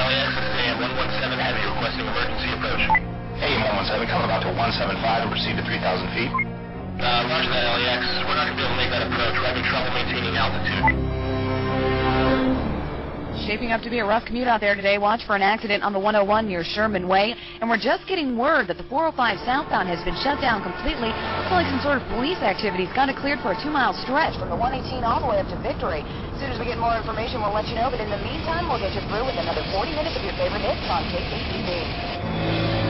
LAX, stay at 117 Heavy, requesting emergency approach. Hey, 117, coming about to 175 and proceed to 3,000 feet. Roger that, LAX. We're not going to be able to make that approach. We're having trouble maintaining altitude. Shaping up to be a rough commute out there today. Watch for an accident on the 101 near Sherman Way. And we're just getting word that the 405 southbound has been shut down completely. It's like some sort of police activity's got it cleared for a 2-mile stretch from the 118 all the way up to Victory. As soon as we get more information, we'll let you know. But in the meantime, we'll get you through with another 40 minutes of your favorite hits on KCTV.